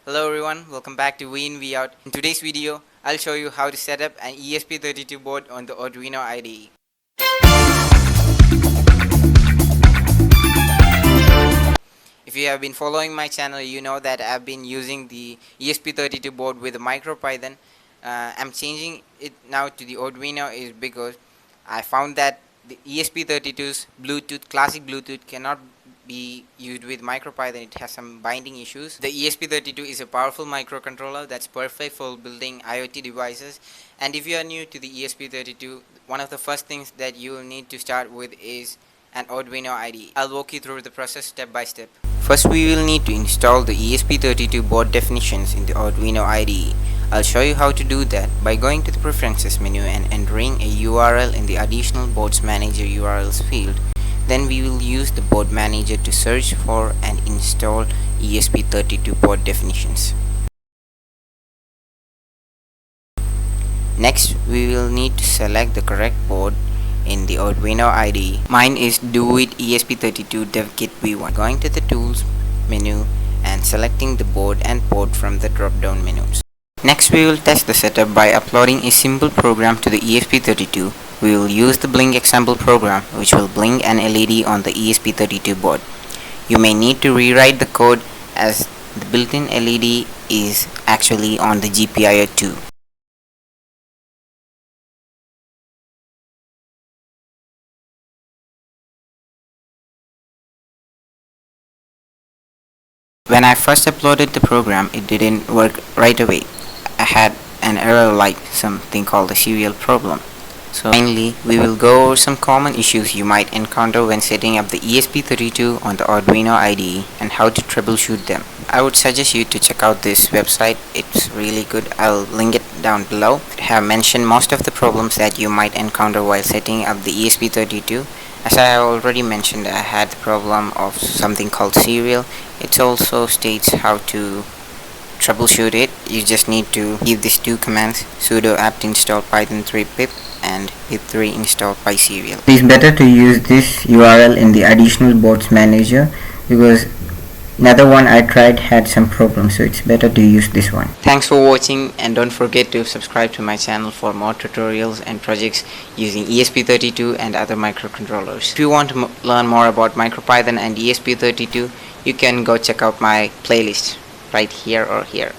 Hello everyone, welcome back to VinVout. In today's video, I'll show you how to set up an ESP32 board on the Arduino IDE. If you have been following my channel, you know that I've been using the ESP32 board with MicroPython. I'm changing it now to the Arduino is because I found that the ESP32's classic Bluetooth cannot be used with MicroPython. It has some binding issues. The ESP32 is a powerful microcontroller that's perfect for building IoT devices. And if you are new to the ESP32, one of the first things that you will need to start with is an Arduino IDE. I'll walk you through the process step by step. First, we will need to install the ESP32 board definitions in the Arduino IDE. I'll show you how to do that by going to the Preferences menu and entering a URL in the Additional Boards Manager URLs field. Then we will use the board manager to search for and install ESP32 board definitions. Next, we will need to select the correct board in the Arduino IDE. Mine is DoIt ESP32 DevKit V1. Going to the Tools menu and selecting the board and port from the drop-down menus. Next, we will test the setup by uploading a simple program to the ESP32. We will use the blink example program, which will blink an LED on the ESP32 board. You may need to rewrite the code as the built-in LED is actually on the GPIO 2. When I first uploaded the program, it didn't work right away. I had an error like something called a serial problem. So finally, we will go over some common issues you might encounter when setting up the ESP32 on the Arduino IDE and how to troubleshoot them. I would suggest you to check out this website. It's really good. I'll link it down below. I have mentioned most of the problems that you might encounter while setting up the ESP32. As I have already mentioned, I had the problem of something called serial. It also states how to troubleshoot it. You just need to give these two commands: sudo apt install python 3 pip and pip3 install pyserial. It is better to use this URL in the additional boards manager because another one I tried had some problems, so it's better to use this one. Thanks for watching, and don't forget to subscribe to my channel for more tutorials and projects using ESP32 and other microcontrollers. If you want to learn more about MicroPython and ESP32, you can go check out my playlist right here or here.